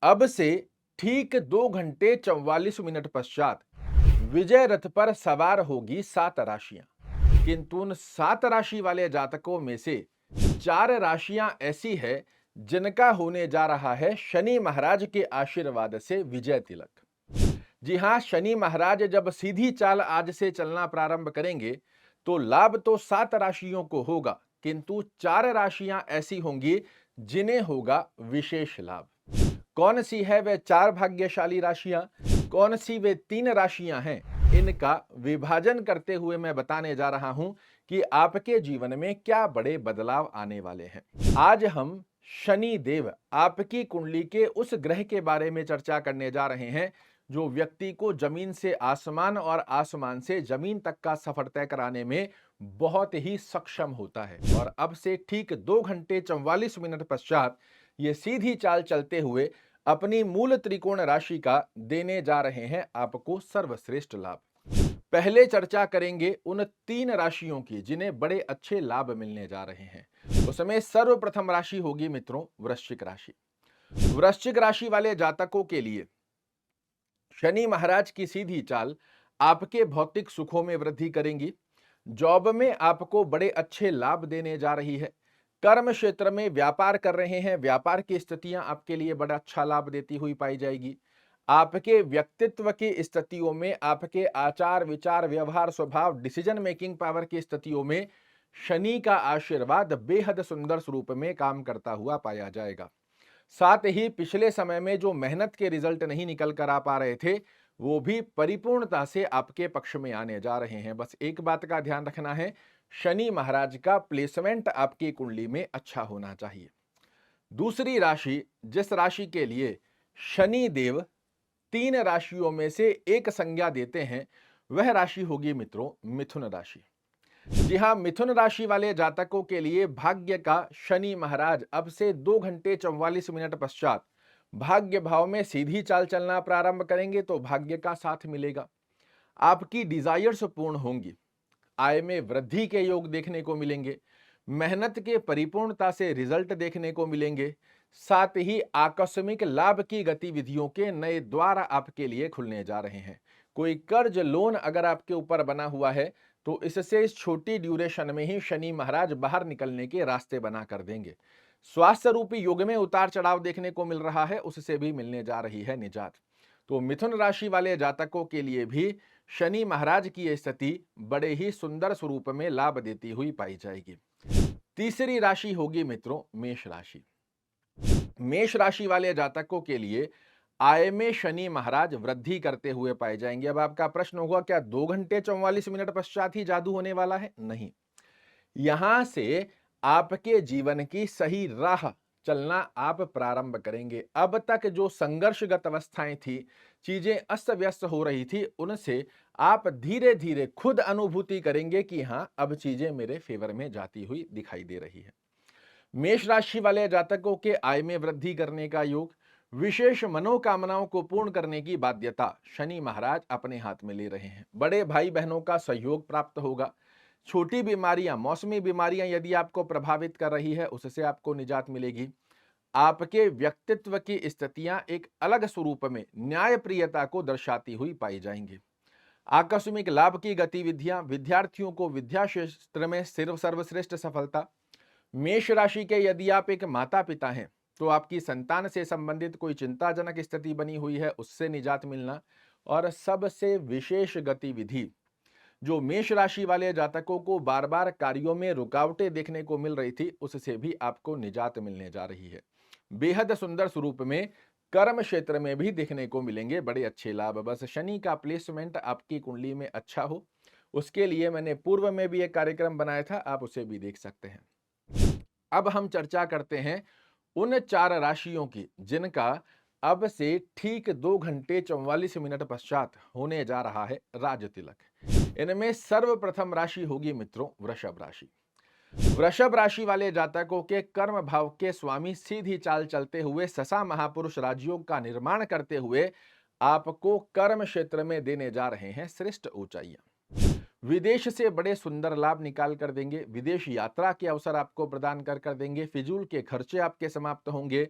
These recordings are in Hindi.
अब से ठीक 2 घंटे 44 मिनट पश्चात विजय रथ पर सवार होगी 7 राशियां। किंतु उन 7 राशि वाले जातकों में से 4 राशियां ऐसी है जिनका होने जा रहा है शनि महाराज के आशीर्वाद से विजय तिलक। जी हां, शनि महाराज जब सीधी चाल आज से चलना प्रारंभ करेंगे तो लाभ तो 7 राशियों को होगा, किंतु 4 राशियां ऐसी होंगी जिन्हें होगा विशेष लाभ। कौन सी है वे 4 भाग्यशाली राशियां, कौन सी वे 3 राशियां हैं, इनका विभाजन करते हुए मैं बताने जा रहा हूं कि आपके जीवन में क्या बड़े बदलाव आने वाले हैं। आज हम शनि देव आपकी कुंडली के उस ग्रह के बारे में चर्चा करने जा रहे हैं जो व्यक्ति को जमीन से आसमान और आसमान से जमीन तक का सफर तय कराने में बहुत ही सक्षम होता है। और अब से ठीक 2 घंटे 44 मिनट पश्चात ये सीधी चाल चलते हुए अपनी मूल त्रिकोण राशि का देने जा रहे हैं आपको सर्वश्रेष्ठ लाभ। पहले चर्चा करेंगे उन 3 राशियों की जिन्हें बड़े अच्छे लाभ मिलने जा रहे हैं। उसमें सर्वप्रथम राशि होगी मित्रों वृश्चिक राशि। वृश्चिक राशि वाले जातकों के लिए शनि महाराज की सीधी चाल आपके भौतिक सुखों में वृद्धि करेंगी। जॉब में आपको बड़े अच्छे लाभ देने जा रही है। कर्म क्षेत्र में व्यापार कर रहे हैं, व्यापार की स्थितियां आपके लिए बड़ा अच्छा लाभ देती हुई पाई जाएगी। आपके व्यक्तित्व की स्थितियों में, आपके आचार विचार व्यवहार स्वभाव डिसीजन मेकिंग पावर की स्थितियों में शनि का आशीर्वाद बेहद सुंदर स्वरूप में काम करता हुआ पाया जाएगा। साथ ही पिछले समय में जो मेहनत के रिजल्ट नहीं निकल कर आ पा रहे थे वो भी परिपूर्णता से आपके पक्ष में आने जा रहे हैं। बस एक बात का ध्यान रखना है, शनि महाराज का प्लेसमेंट आपकी कुंडली में अच्छा होना चाहिए। दूसरी राशि, जिस राशि के लिए शनि देव 3 राशियों में से एक संज्ञा देते हैं, वह राशि होगी मित्रों मिथुन राशि। जी हां, मिथुन राशि वाले जातकों के लिए भाग्य का शनि महाराज अब से 2 घंटे 44 मिनट पश्चात भाग्य भाव में सीधी चाल चलना प्रारंभ करेंगे तो भाग्य का साथ मिलेगा। आपकी डिजायर्स पूर्ण होंगी, आय में वृद्धि के योग देखने को मिलेंगे, मेहनत के परिपूर्णता से रिजल्ट देखने को मिलेंगे। साथ ही आकस्मिक लाभ की गतिविधियों के नए द्वार आपके लिए खुलने जा रहे हैं। कोई कर्ज लोन अगर आपके ऊपर बना हुआ है तो इससे इस छोटी ड्यूरेशन में ही शनि महाराज बाहर निकलने के रास्ते बना कर देंगे। स्वास्थ्य रूपी युग में उतार चढ़ाव देखने को मिल रहा है, उससे भी मिलने जा रही है निजात। तो मिथुन राशि वाले जातकों के लिए भी शनि महाराज की यह स्थिति बड़े ही सुंदर स्वरूप में लाभ देती हुई पाई जाएगी। तीसरी राशि होगी मित्रों मेष राशि। मेष राशि वाले जातकों के लिए आय में शनि महाराज वृद्धि करते हुए पाए जाएंगे। अब आपका प्रश्न होगा क्या 2 घंटे 44 मिनट पश्चात ही जादू होने वाला है? नहीं, यहां से आपके जीवन की सही राह चलना आप प्रारंभ करेंगे। अब तक जो संघर्षगत अवस्थाएं थी, चीजें अस्त व्यस्त हो रही थी, उनसे आप धीरे धीरे खुद अनुभूति करेंगे कि हां अब चीजें मेरे फेवर में जाती हुई दिखाई दे रही है। मेष राशि वाले जातकों के आय में वृद्धि करने का योग, विशेष मनोकामनाओं को पूर्ण करने की बाध्यता शनि महाराज अपने हाथ में ले रहे हैं। बड़े भाई बहनों का सहयोग प्राप्त होगा। छोटी बीमारियां, मौसमी बीमारियां यदि आपको प्रभावित कर रही है उससे आपको निजात मिलेगी। आपके व्यक्तित्व की स्थितियां एक अलग स्वरूप में न्यायप्रियता को दर्शाती हुई पाई जाएंगी। आकस्मिक लाभ की गतिविधियां, विद्यार्थियों को विद्या क्षेत्र में सिर्फ सर्वश्रेष्ठ सफलता। मेष राशि के यदि आप एक माता पिता हैं तो आपकी संतान से संबंधित कोई चिंताजनक स्थिति बनी हुई है उससे निजात मिलना। और सबसे विशेष गतिविधि जो मेष राशि वाले जातकों को बार बार कार्यों में रुकावटें देखने को मिल रही थी उससे भी आपको निजात मिलने जा रही है। बेहद सुंदर स्वरूप में कर्म क्षेत्र में भी देखने को मिलेंगे बड़े अच्छे लाभ। बस शनि का प्लेसमेंट आपकी कुंडली में अच्छा हो, उसके लिए मैंने पूर्व में भी एक कार्यक्रम बनाया था, आप उसे भी देख सकते हैं। अब हम चर्चा करते हैं उन 4 राशियों की जिनका अब से ठीक 2 घंटे 44 मिनट पश्चात होने जा रहा है राज तिलक। इनमें सर्वप्रथम राशि होगी मित्रों वृषभ राशि। वृषभ राशि वाले जातकों के कर्म भाव के स्वामी सीधी चाल चलते हुए ससा महापुरुष राजयोग का निर्माण करते हुए आपको कर्म क्षेत्र में देने जा रहे हैं श्रेष्ठ ऊंचाइयां। विदेश से बड़े सुंदर लाभ निकाल कर देंगे। विदेश यात्रा के अवसर आपको प्रदान कर देंगे। फिजूल के खर्चे आपके समाप्त होंगे।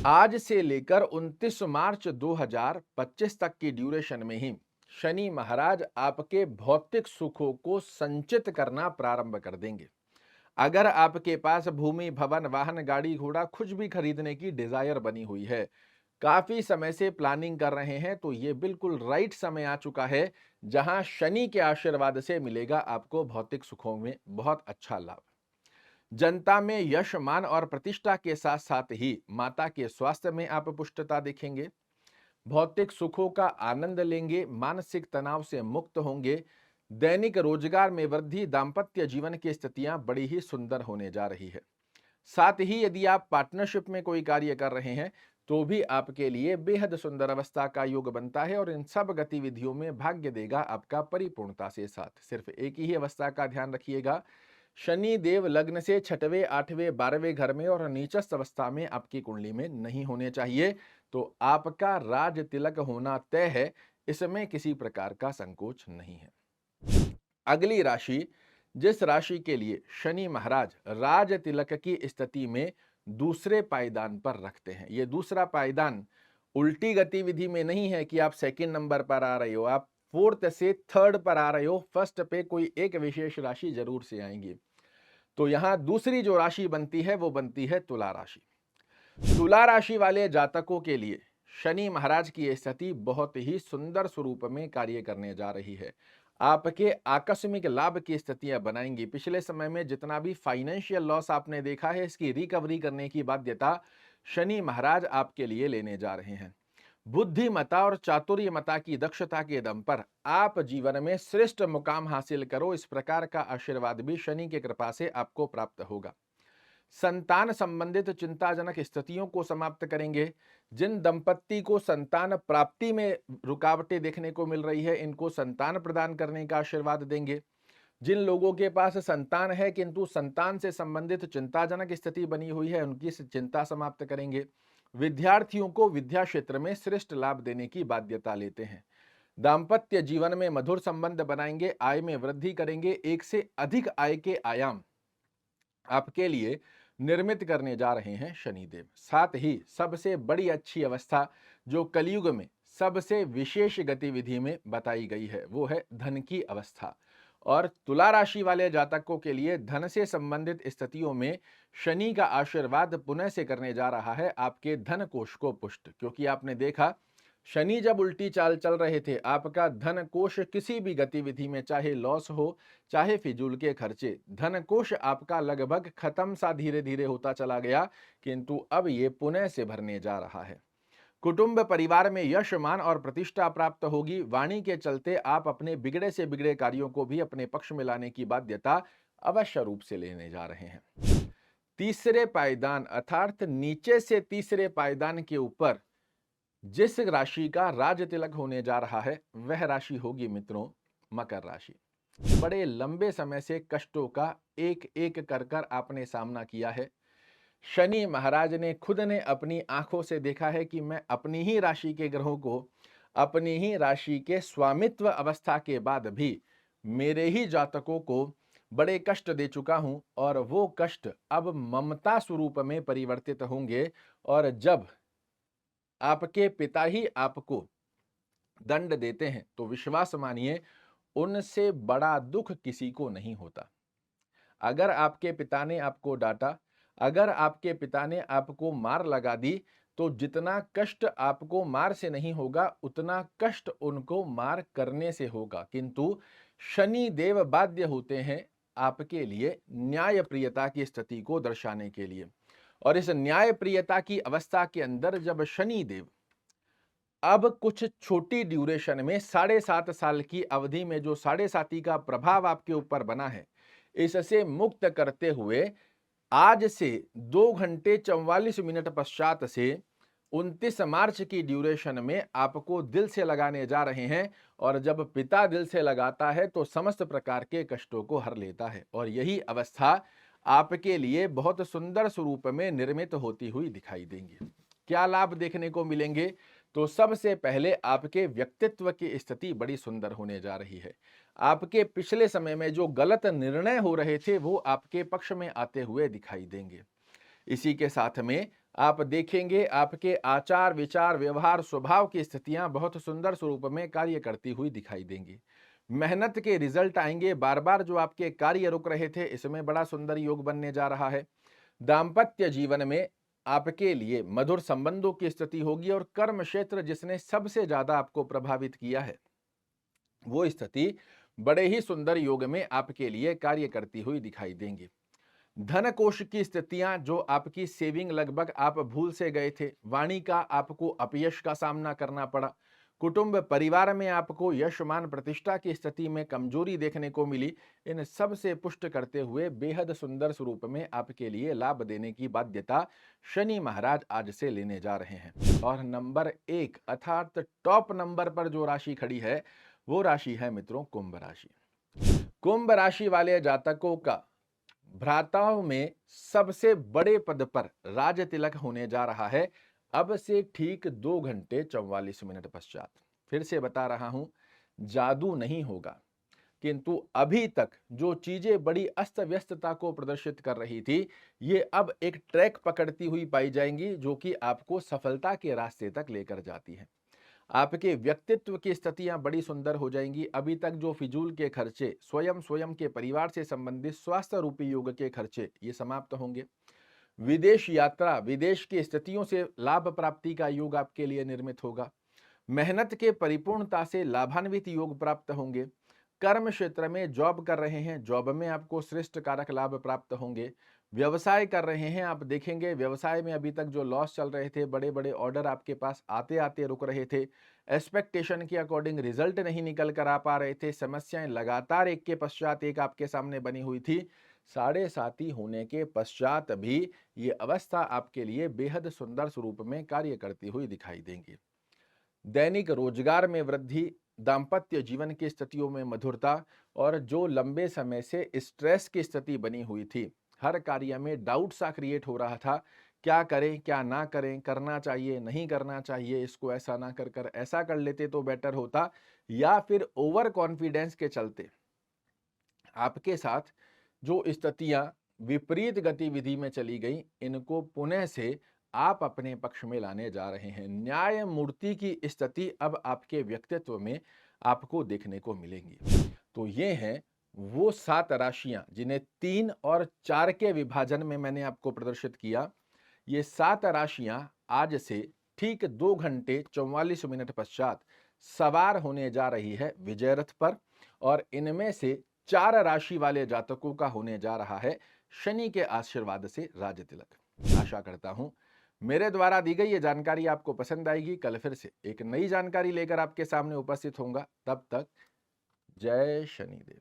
आज से लेकर 29 मार्च 2025 तक की ड्यूरेशन में ही शनि महाराज आपके भौतिक सुखों को संचित करना प्रारंभ कर देंगे। अगर आपके पास भूमि, भवन, वाहन, गाड़ी, घोड़ा कुछ भी खरीदने की डिजायर बनी हुई है, काफी समय से प्लानिंग कर रहे हैं, तो ये बिल्कुल राइट समय आ चुका है जहां शनि के आशीर्वाद से मिलेगा आपको भौतिक सुखों में बहुत अच्छा लाभ। जनता में यश, मान और प्रतिष्ठा के साथ साथ ही माता के स्वास्थ्य में आप पुष्टता देखेंगे। भौतिक सुखों का आनंद लेंगे, मानसिक तनाव से मुक्त होंगे। दैनिक रोजगार में वृद्धि, दाम्पत्य जीवन की स्थितियां बड़ी ही सुंदर होने जा रही है। साथ ही यदि आप पार्टनरशिप में कोई कार्य कर रहे हैं तो भी आपके लिए बेहद सुंदर अवस्था का योग बनता है और इन सब गतिविधियों में भाग्य देगा आपका परिपूर्णता से साथ। सिर्फ एक ही अवस्था का ध्यान रखिएगा, शनि देव लग्न से 6वें, 8वें, 12वें घर में और नीचस्थ अवस्था में आपकी कुंडली में नहीं होने चाहिए, तो आपका राज तिलक होना तय है, इसमें किसी प्रकार का संकोच नहीं है। अगली राशि, जिस राशि के लिए शनि महाराज राज तिलक की स्थिति में दूसरे पायदान पर रखते हैं। ये दूसरा पायदान उल्टी गतिविधि में नहीं है कि आप सेकंड नंबर पर आ रहे हो, आप फोर्थ से थर्ड पर आ रहे हो, फर्स्ट पे कोई एक विशेष राशि जरूर से आएंगी। तो यहां दूसरी जो राशि बनती है वो बनती है तुला राशि। तुला राशि वाले जातकों के लिए शनि महाराज की स्थिति बहुत ही सुंदर स्वरूप में कार्य करने जा रही है। आपके आकस्मिक लाभ की स्थितियां बनाएंगी। पिछले समय में जितना भी फाइनेंशियल लॉस आपने देखा है, इसकी रिकवरी करने की बाध्यता शनि महाराज आपके लिए लेने जा रहे हैं। बुद्धिमता और चातुर्यमता की दक्षता के दम पर आप जीवन में श्रेष्ठ मुकाम हासिल करो, इस प्रकार का आशीर्वाद भी शनि की कृपा से आपको प्राप्त होगा। संतान संबंधित चिंताजनक स्थितियों को समाप्त करेंगे। जिन दंपत्ति को संतान प्राप्ति में रुकावटें देखने को मिल रही है, इनको संतान प्रदान करने का आशीर्वाद देंगे। जिन लोगों के पास संतान है किंतु संतान से संबंधित चिंताजनक स्थिति बनी हुई है, उनकी चिंता समाप्त करेंगे। विद्यार्थियों को विद्या क्षेत्र में श्रेष्ठ लाभ देने की बाध्यता लेते हैं। दाम्पत्य जीवन में मधुर संबंध बनाएंगे, आय में वृद्धि करेंगे। एक से अधिक आय के आयाम आपके लिए निर्मित करने जा रहे हैं शनिदेव। साथ ही सबसे बड़ी अच्छी अवस्था जो कलयुग में सबसे विशेष गतिविधि में बताई गई है वो है धन की अवस्था। और तुला राशि वाले जातकों के लिए धन से संबंधित स्थितियों में शनि का आशीर्वाद पुनः से करने जा रहा है आपके धन कोष को पुष्ट। क्योंकि आपने देखा, शनि जब उल्टी चाल चल रहे थे, आपका धन कोष किसी भी गतिविधि में चाहे लॉस हो चाहे फिजूल के खर्चे, धन कोष आपका लगभग खत्म सा धीरे धीरे होता चला गया, किंतु अब ये पुनः से भरने जा रहा है। कुटुंब परिवार में यश, मान और प्रतिष्ठा प्राप्त होगी। वाणी के चलते आप अपने बिगड़े से बिगड़े कार्यों को भी अपने पक्ष में लाने की बाध्यता अवश्य रूप से लेने जा रहे हैं। तीसरे पायदान अर्थात नीचे से तीसरे पायदान के ऊपर जिस राशि का राज तिलक होने जा रहा है वह राशि होगी मित्रों मकर राशि। बड़े लंबे समय से कष्टों का एक एक कर आपने सामना किया है। शनि महाराज ने खुद ने अपनी आंखों से देखा है कि मैं अपनी ही राशि के ग्रहों को अपनी ही राशि के स्वामित्व अवस्था के बाद भी मेरे ही जातकों को बड़े कष्ट दे चुका हूं, और वो कष्ट अब ममता स्वरूप में परिवर्तित होंगे। और जब आपके पिता ही आपको दंड देते हैं तो विश्वास मानिए, उनसे बड़ा दुख किसी को नहीं होता। अगर आपके पिता ने आपको डांटा, अगर आपके पिता ने आपको मार लगा दी, तो जितना कष्ट आपको मार से नहीं होगा उतना कष्ट उनको मार करने से होगा। किंतु शनि देव बाध्य होते हैं आपके लिए न्याय प्रियता की स्थिति को दर्शाने के लिए। और इस न्याय प्रियता की अवस्था के अंदर जब शनि देव अब कुछ छोटी ड्यूरेशन में 7.5 साल की अवधि में जो 7.5 का प्रभाव आपके ऊपर बना है, इससे मुक्त करते हुए आज से 2 घंटे 44 मिनट पश्चात से 29 मार्च की ड्यूरेशन में आपको दिल से लगाने जा रहे हैं। और जब पिता दिल से लगाता है तो समस्त प्रकार के कष्टों को हर लेता है। और यही अवस्था आपके लिए बहुत सुंदर स्वरूप में निर्मित होती हुई दिखाई देंगी। क्या लाभ देखने को मिलेंगे? तो सबसे पहले आपके व्यक्तित्व की स्थिति बड़ी सुंदर होने जा रही है। आपके पिछले समय में जो गलत निर्णय हो रहे थे वो आपके पक्ष में आते हुए दिखाई देंगे। इसी के साथ में आप देखेंगे आपके आचार विचार व्यवहार स्वभाव की स्थितियां बहुत सुंदर स्वरूप में कार्य करती हुई दिखाई देंगी। मेहनत के रिजल्ट आएंगे, बार बार जो आपके कार्य रुक रहे थे इसमें बड़ा सुंदर योग बनने जा रहा है। दाम्पत्य जीवन में आपके लिए मधुर संबंधों की स्थिति होगी और कर्म क्षेत्र जिसने सबसे ज्यादा आपको प्रभावित किया है वो स्थिति बड़े ही सुंदर योग में आपके लिए कार्य करती हुई दिखाई देंगी। धन कोश की स्थितियां जो आपकी सेविंग लगभग आप भूल से गए थे, वाणी का आपको अपयश का सामना करना पड़ा, कुटुंब परिवार में आपको यश मान प्रतिष्ठा की स्थिति में कमजोरी देखने को मिली, इन सब से पुष्ट करते हुए बेहद सुंदर स्वरूप में आपके लिए लाभ देने की बाध्यता शनि महाराज आज से लेने जा रहे हैं। और नंबर 1 अर्थात टॉप नंबर पर जो राशि खड़ी है वो राशि है मित्रों कुंभ राशि। कुंभ राशि वाले जातकों का भ्राताओं में सबसे बड़े पद पर राज तिलक होने जा रहा है अब से ठीक 2 घंटे 44 मिनट पश्चात। फिर से बता रहा हूं, जादू नहीं होगा, किंतु अभी तक जो चीजें बड़ी अस्त व्यस्तता को प्रदर्शित कर रही थी ये अब एक ट्रैक पकड़ती हुई पाई जाएंगी जो कि आपको सफलता के रास्ते तक लेकर जाती है। आपके व्यक्तित्व की स्थितियां बड़ी सुंदर हो जाएंगी। अभी तक जो फिजूल के खर्चे, स्वयं स्वयं के परिवार से संबंधित स्वास्थ्य रूपी योग के खर्चे, ये समाप्त होंगे। विदेश यात्रा, विदेश की स्थितियों से लाभ प्राप्ति का योग आपके लिए निर्मित होगा। मेहनत के परिपूर्णता से लाभान्वित योग प्राप्त होंगे। कर्म क्षेत्र में जॉब कर रहे हैं, जॉब में आपको श्रेष्ठ कारक लाभ प्राप्त होंगे। व्यवसाय कर रहे हैं, आप देखेंगे व्यवसाय में अभी तक जो लॉस चल रहे थे, बड़े बड़े ऑर्डर आपके पास आते आते रुक रहे थे, एक्सपेक्टेशन के अकॉर्डिंग रिजल्ट नहीं निकल कर आ पा रहे थे, समस्याएं लगातार एक के पश्चात एक आपके सामने बनी हुई थी, 7.5 होने के पश्चात भी ये अवस्था आपके लिए बेहद सुंदर स्वरूप में कार्य करती हुई दिखाई देंगी। दैनिक रोजगार में वृद्धि, दाम्पत्य जीवन की स्थितियों में मधुरता और जो लंबे समय से स्ट्रेस की स्थिति बनी हुई थी, हर कार्य में डाउट सा क्रिएट हो रहा था, क्या करें क्या ना करें, करना चाहिए नहीं करना चाहिए, इसको ऐसा ना कर कर ऐसा कर लेते तो बेटर होता, या फिर ओवर कॉन्फिडेंस के चलते आपके साथ जो स्थितियां विपरीत गतिविधि में चली गई, इनको पुनः से आप अपने पक्ष में लाने जा रहे हैं। न्याय मूर्ति की स्थिति अब आपके व्यक्तित्व में आपको देखने को मिलेंगी। तो ये हैं वो 7 राशियां जिन्हें 3 और 4 के विभाजन में मैंने आपको प्रदर्शित किया। ये 7 राशियां आज से ठीक 2 घंटे 44 मिनट पश्चात सवार होने जा रही है विजय रथ पर, और इनमें से 4 राशि वाले जातकों का होने जा रहा है शनि के आशीर्वाद से राज तिलक। आशा करता हूं मेरे द्वारा दी गई ये जानकारी आपको पसंद आएगी। कल फिर से एक नई जानकारी लेकर आपके सामने उपस्थित होऊंगा। तब तक जय शनिदेव।